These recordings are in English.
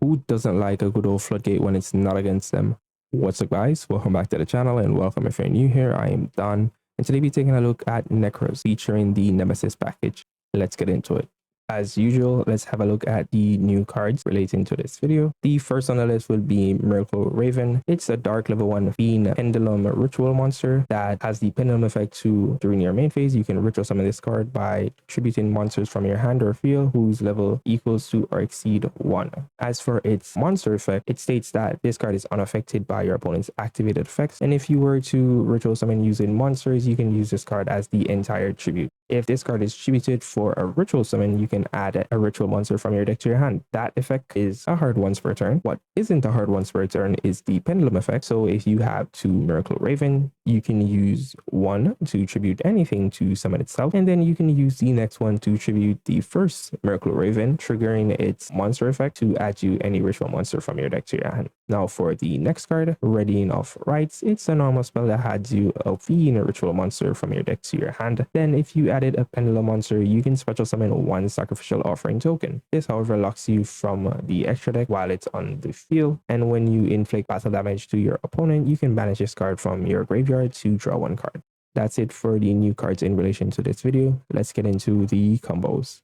Who doesn't like a good old floodgate when it's not against them? What's up, guys? Welcome back to the channel, and welcome if you're new here. I am Don, and today we're taking a look at Nekroz featuring the Nemesis package. Let's get into it. As usual, let's have a look at the new cards relating to this video. The first on the list will be Miracle Raven. It's a dark level 1 fiend pendulum ritual monster that has the pendulum effect to, during your main phase, you can ritual summon this card by tributing monsters from your hand or field whose level equals to or exceed 1. As for its monster effect, it states that this card is unaffected by your opponent's activated effects, and if you were to ritual summon using monsters, you can use this card as the entire tribute. If this card is tributed for a ritual summon, you can add a ritual monster from your deck to your hand. That effect is a hard once per turn. What isn't a hard once per turn is the pendulum effect. So if you have 2 Miracle Raven, you can use 1 to tribute anything to summon itself, and then you can use the next one to tribute the first Miracle Raven, triggering its monster effect to add you any ritual monster from your deck to your hand. Now for the next card, Readying of Rites, it's a normal spell that adds you a fiend ritual monster from your deck to your hand. Then if you added a pendulum monster, you can special summon 1 sacrificial offering token. This, however, locks you from the extra deck while it's on the field, and when you inflict battle damage to your opponent, you can banish this card from your graveyard to draw 1 card. That's it for the new cards in relation to this video. Let's get into the combos.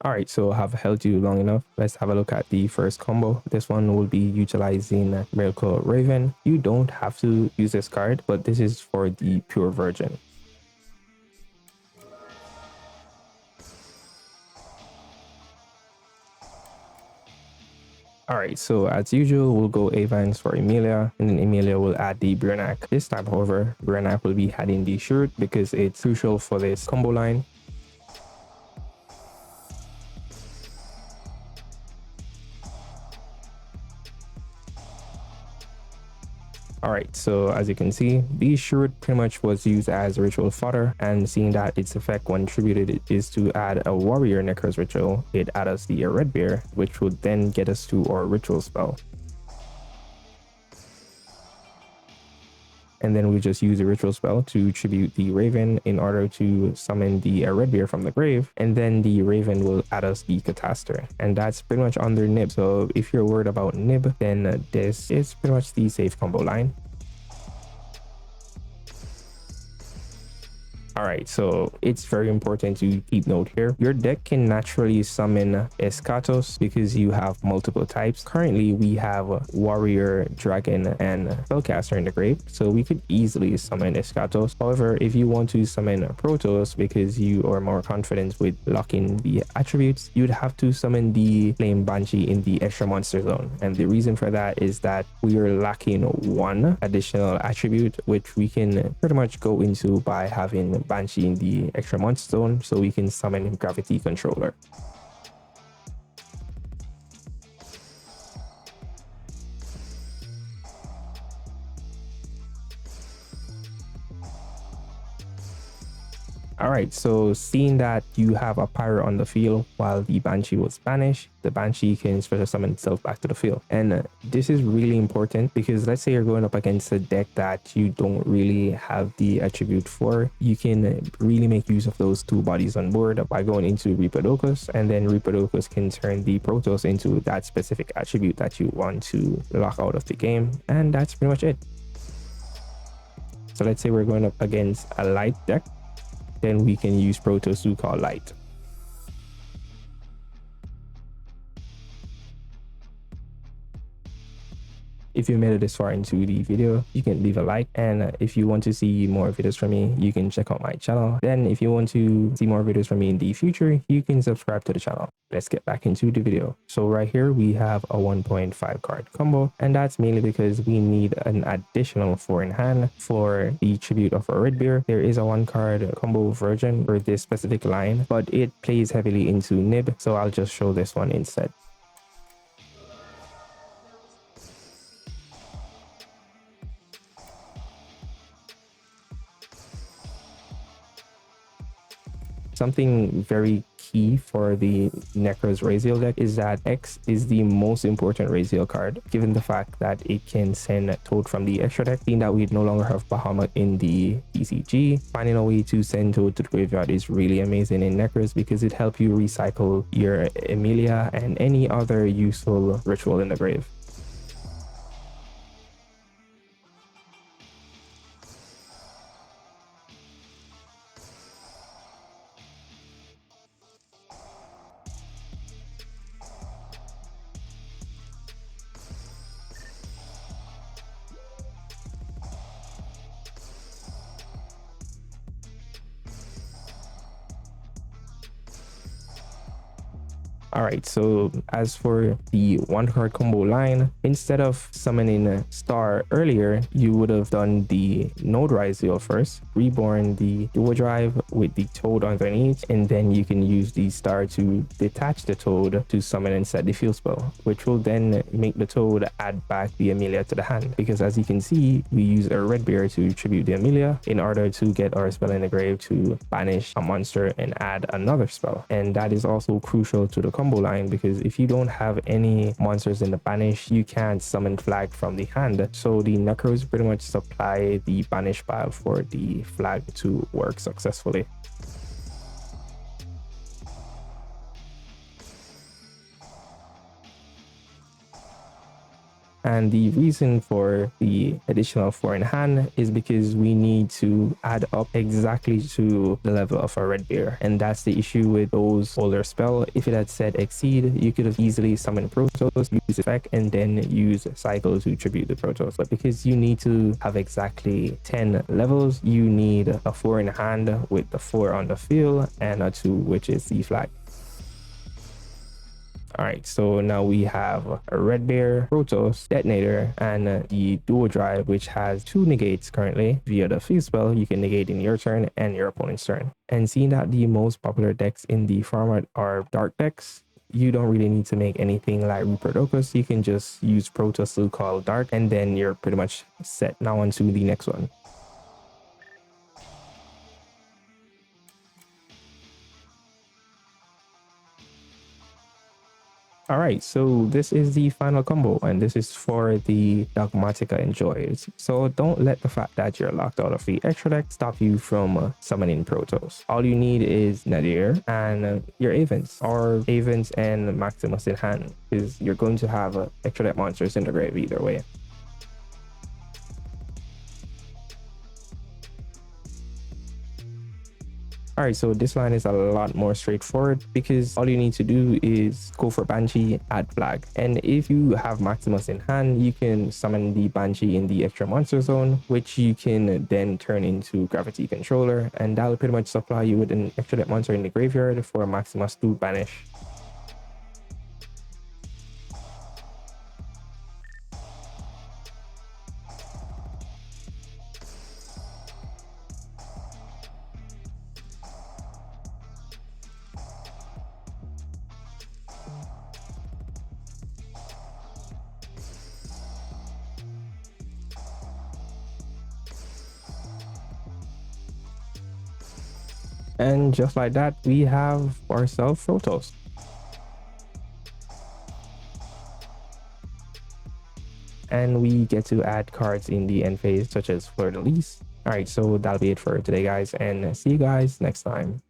Alright, so I have held you long enough. Let's have a look at the first combo. This one will be utilizing Miracle Raven. You don't have to use this card, but this is for the pure virgin. Alright, so as usual, we'll go Avans for Emilia, and then Emilia will add the Brenak. This time, however, Brenak will be adding the shirt because it's crucial for this combo line. Alright, so as you can see, the shirt pretty much was used as ritual fodder, and seeing that its effect when tributed is to add a warrior Nekroz ritual, it add us the red bear, which would then get us to our ritual spell. And then we just use a ritual spell to tribute the raven in order to summon the red bear from the grave, and then the raven will add us the catastor, and that's pretty much under nib. So if you're worried about nib, then this is pretty much the safe combo line. Alright, so it's very important to keep note here. Your deck can naturally summon Escatos because you have multiple types. Currently, we have Warrior, Dragon, and Spellcaster in the grave, so we could easily summon Escatos. However, if you want to summon Protos because you are more confident with locking the attributes, you'd have to summon the Flame Banshee in the extra monster zone. And the reason for that is that we are lacking 1 additional attribute, which we can pretty much go into by having Banshee in the extra monster zone, so we can summon Gravity Controller. Alright, so seeing that you have a pyro on the field while the Banshee was banished, the Banshee can special summon itself back to the field. And this is really important because let's say you're going up against a deck that you don't really have the attribute for, you can really make use of those 2 bodies on board by going into Orcust, and then Orcust can turn the Protos into that specific attribute that you want to lock out of the game, and that's pretty much it. So let's say we're going up against a light deck, then we can use Protos to call light. If you made it this far into the video, you can leave a like, and if you want to see more videos from me, you can check out my channel. Then if you want to see more videos from me in the future, you can subscribe to the channel. Let's get back into the video. So right here we have a 1.5 card combo, and that's mainly because we need an additional 4 in hand for the tribute of a red bear. There is a 1 card combo version for this specific line, but it plays heavily into nib, so I'll just show this one instead. something very key for the Nekroz Ryzeal deck is that X is the most important Ryzeal card, given the fact that it can send Toad from the extra deck, being that we no longer have Bahamut in the TCG. Finding a way to send Toad to the graveyard is really amazing in Nekroz because it helps you recycle your Emilia and any other useful ritual in the grave. All right, so as for the one card combo line, instead of summoning Star earlier, you would have done the Node Ryzeal first, reborn the Dual Drive with the Toad underneath, and then you can use the Star to detach the Toad to summon and set the field spell, which will then make the Toad add back the Emilia to the hand. Because as you can see, we use a red bear to tribute the Emilia in order to get our spell in the grave to banish a monster and add another spell. And that is also crucial to the combo line, because if you don't have any monsters in the banish, you can't summon flag from the hand. So the Nekroz pretty much supply the banish pile for the flag to work successfully. And the reason for the additional 4 in hand is because we need to add up exactly to the level of our red bear. And that's the issue with those older spell. If it had said exceed, you could have easily summoned Protos, use effect, and then use cycle to tribute the Protos. But because you need to have exactly 10 levels, you need a 4 in hand with the 4 on the field and a 2, which is the flag. All right, so now we have a red bear, Protos, detonator, and the dual drive, which has 2 negates currently. Via the field spell, you can negate in your turn and your opponent's turn. And seeing that the most popular decks in the format are dark decks, you don't really need to make anything like Orcust. You can just use Protos to call dark, and then you're pretty much set now onto the next one. All right, so this is the final combo, and this is for the Dogmatika enjoys. So don't let the fact that you're locked out of the extra deck stop you from summoning Protos. All you need is Nadir and your Avens, or Avens and Maximus in hand, because you're going to have extra deck monsters in the grave either way. All right, so this line is a lot more straightforward because all you need to do is go for Banshee, add flag. And if you have Maximus in hand, you can summon the Banshee in the extra monster zone, which you can then turn into Gravity Controller. And that'll pretty much supply you with an extra deck monster in the graveyard for Maximus to banish. And just like that, we have ourselves Protos. And we get to add cards in the end phase, such as Fleur de Lis. All right, so that'll be it for today, guys, and see you guys next time.